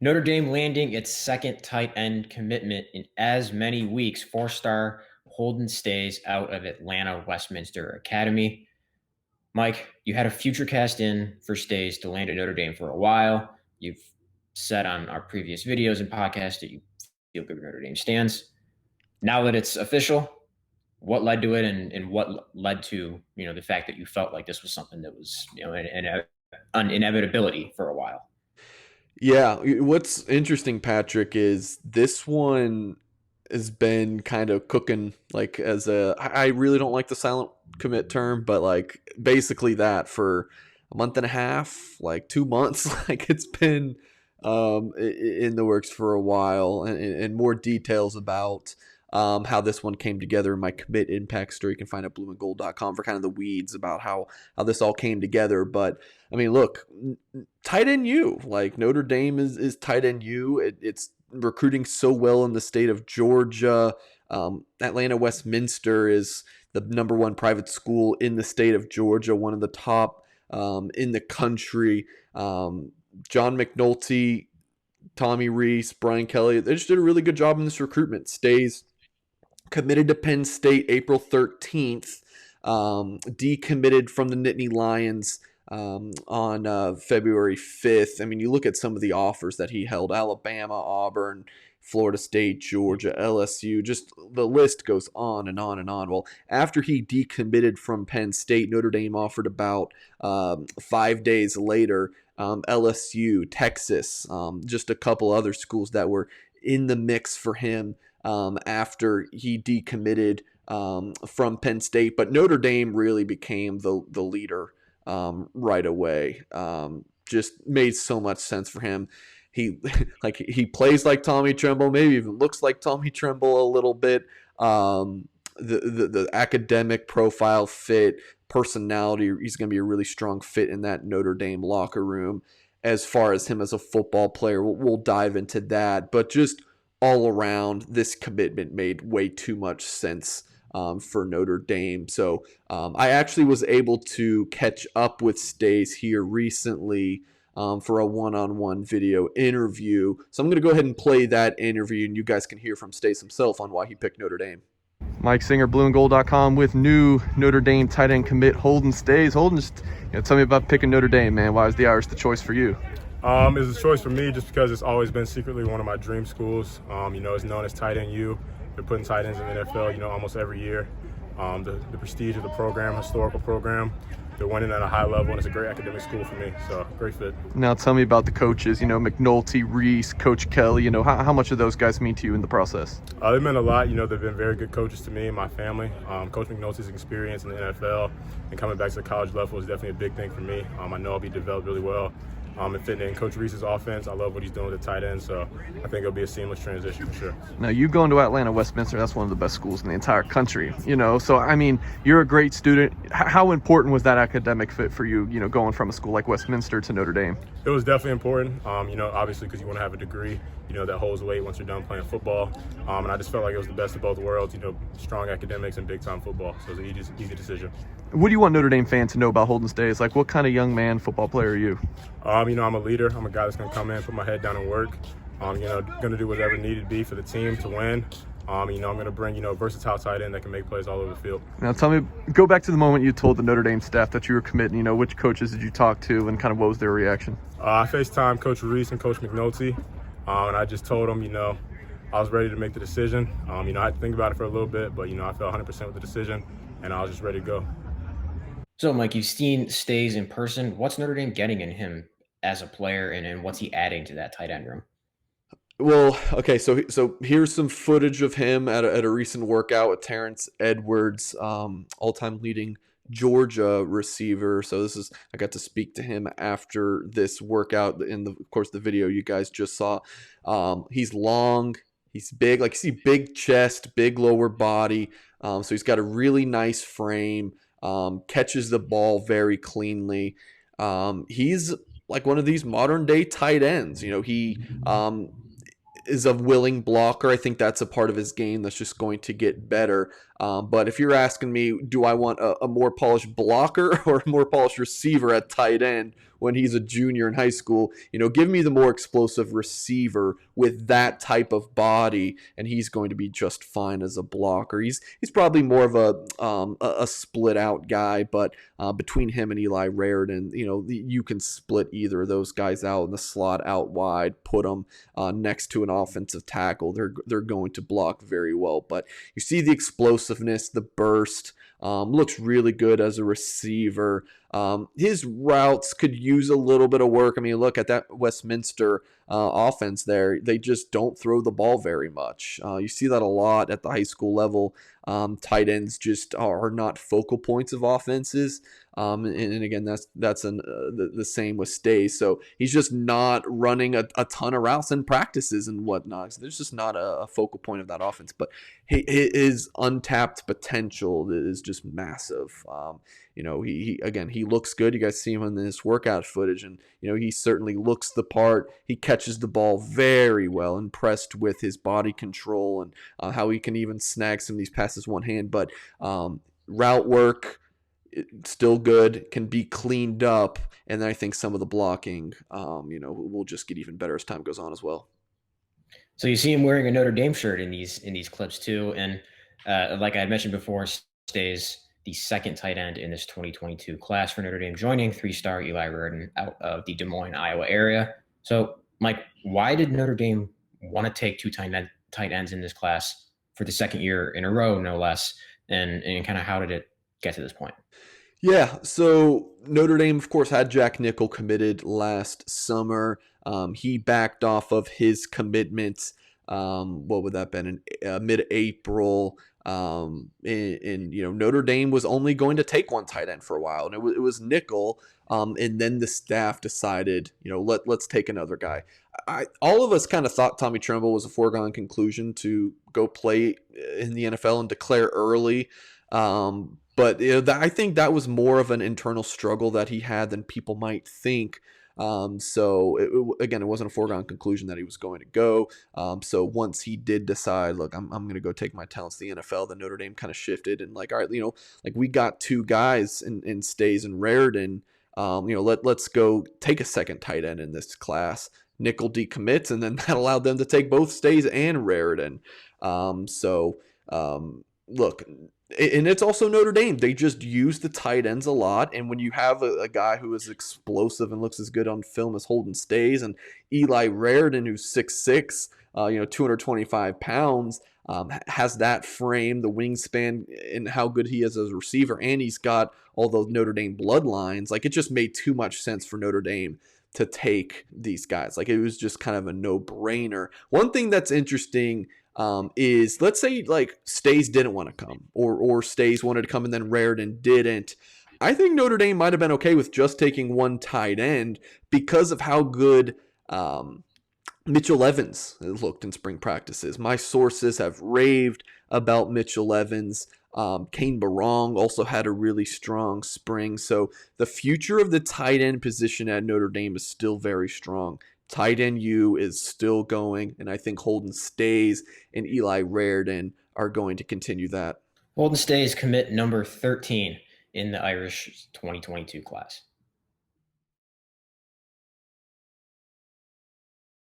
Notre Dame landing its second tight end commitment in as many weeks. Four-star Holden Staes out of Atlanta Westminster Academy. Mike, you had a future cast in for Staes to land at Notre Dame for a while. You've said on our previous videos and podcasts that you feel good where Notre Dame stands. Now that it's official, what led to it, and what led to the fact that you felt like this was something that was an inevitability for a while? Yeah, what's interesting, Patrick, is this one has been kind of cooking like as a I really don't like the silent commit term, but like basically that for a month and a half, like 2 months, like it's been in the works for a while, and more details about how this one came together in my commit impact story. You can find at blueandgold.com for kind of the weeds about how this all came together. But I mean, look, tight end U, like Notre Dame is tight end U. It's recruiting so well in the state of Georgia. Atlanta Westminster is the number one private school in the state of Georgia, one of the top in the country. John McNulty, Tommy Reese, Brian Kelly, they just did a really good job in this recruitment. Staes committed to Penn State April 13th, decommitted from the Nittany Lions on February 5th. I mean, you look at some of the offers that he held: Alabama, Auburn, Florida State, Georgia, LSU, just the list goes on and on and on. Well, after he decommitted from Penn State, Notre Dame offered about 5 days later LSU, Texas, just a couple other schools that were in the mix for him after he decommitted from Penn State. But Notre Dame really became the leader right away. Just made so much sense for him. He he plays like Tommy Tremble, maybe even looks like Tommy Tremble a little bit. The academic profile fit, personality, he's going to be a really strong fit in that Notre Dame locker room. As far as him as a football player, we'll dive into that. But just all around, this commitment made way too much sense for Notre Dame. So I actually was able to catch up with Staes here recently for a one-on-one video interview. So I'm going to go ahead and play that interview, and you guys can hear from Staes himself on why he picked Notre Dame. Mike Singer, blueandgold.com, with new Notre Dame tight end commit Holden Staes. Holden, just tell me about picking Notre Dame, man. Why is the Irish the choice for you? It's a choice for me just because it's always been secretly one of my dream schools. It's known as tight end U. They're putting tight ends in the NFL, almost every year. The prestige of the program, historical program. They're winning at a high level, and it's a great academic school for me. So, great fit. Now, tell me about the coaches, McNulty, Reese, Coach Kelly. How much of those guys mean to you in the process? They've meant a lot. They've been very good coaches to me and my family. Coach McNulty's experience in the NFL and coming back to the college level is definitely a big thing for me. I know I'll be developed really well. And fitting in Coach Reese's offense. I love what he's doing with the tight end, so I think it'll be a seamless transition for sure. Now, you going to Atlanta Westminster, that's one of the best schools in the entire country, So, I mean, you're a great student. How important was that academic fit for you, going from a school like Westminster to Notre Dame? It was definitely important, obviously because you want to have a degree, that holds weight once you're done playing football. And I just felt like it was the best of both worlds, strong academics and big-time football. So it was an easy decision. What do you want Notre Dame fans to know about Holden Staes? Like, what kind of young man, football player are you? I'm a leader. I'm a guy that's going to come in, put my head down and work. Going to do whatever needed to be for the team to win. I'm going to bring, a versatile tight end that can make plays all over the field. Now, tell me, go back to the moment you told the Notre Dame staff that you were committing. Which coaches did you talk to, and kind of what was their reaction? I FaceTimed Coach Reese and Coach McNulty, and I just told them, I was ready to make the decision. I had to think about it for a little bit, but, I felt 100% with the decision, and I was just ready to go. So, Mike, you've seen Staes in person. What's Notre Dame getting in him as a player, and what's he adding to that tight end room? Well, okay, so here's some footage of him at a recent workout with Terrence Edwards, all-time leading Georgia receiver. So I got to speak to him after this workout in of course, the video you guys just saw. He's long, he's big, like you see big chest, big lower body. So he's got a really nice frame, catches the ball very cleanly. He's like one of these modern day tight ends. He is a willing blocker. I think that's a part of his game that's just going to get better. But if you're asking me, do I want a more polished blocker or a more polished receiver at tight end? when he's a junior in high school. Give me the more explosive receiver with that type of body, and he's going to be just fine as a blocker. He's probably more of a split out guy, but between him and Eli Raridan, you can split either of those guys out in the slot out wide, put them next to an offensive tackle. They're going to block very well. But you see the explosiveness, the burst. Looks really good as a receiver. His routes could use a little bit of work. I mean, look at that Westminster offense there. They just don't throw the ball very much. You see that a lot at the high school level. Tight ends just are not focal points of offenses. And again, that's the same with Staes. So he's just not running a ton of routes and practices and whatnot. So there's just not a focal point of that offense. But his untapped potential is just massive. He looks good. You guys see him in this workout footage, and he certainly looks the part. He catches the ball very well. Impressed with his body control and how he can even snag some of these passes one hand. But route work, still good, can be cleaned up, and I think some of the blocking, will just get even better as time goes on as well. So you see him wearing a Notre Dame shirt in these clips too, and like I had mentioned before, Staes the second tight end in this 2022 class for Notre Dame, joining 3-star Eli Raridan out of the Des Moines, Iowa area. So, Mike, why did Notre Dame want to take two tight ends in this class for the second year in a row, no less? And kind of how did it get to this point? Yeah, so Notre Dame, of course, had Jack Nickel committed last summer. He backed off of his commitment. What would that have been, in mid-April? Notre Dame was only going to take one tight end for a while, and it was Nickel. And then the staff decided, let's take another guy. All of us kind of thought Tommy Tremble was a foregone conclusion to go play in the NFL and declare early. But I think that was more of an internal struggle that he had than people might think. So it wasn't a foregone conclusion that he was going to go. So once he did decide, look, I'm going to go take my talents to the NFL, then Notre Dame kind of shifted and all right, we got two guys in Staes and Raridan. Let's go take a second tight end in this class. Nickel decommits, and then that allowed them to take both Staes and Raridan. Look, and it's also Notre Dame. They just use the tight ends a lot. And when you have a guy who is explosive and looks as good on film as Holden Staes, and Eli Raridan, who's 6'6", 225 pounds, has that frame, the wingspan, and how good he is as a receiver, and he's got all those Notre Dame bloodlines, it just made too much sense for Notre Dame to take these guys. It was just kind of a no-brainer. One thing that's interesting is, let's say Staes didn't want to come, or Staes wanted to come and then Raridan didn't. I think Notre Dame might have been okay with just taking one tight end because of how good Mitchell Evans looked in spring practices. My sources have raved about Mitchell Evans. Kane Barong also had a really strong spring. So the future of the tight end position at Notre Dame is still very strong. Tight end U is still going, and I think Holden Staes and Eli Raridan are going to continue that. Holden Staes commit number 13 in the Irish 2022 class.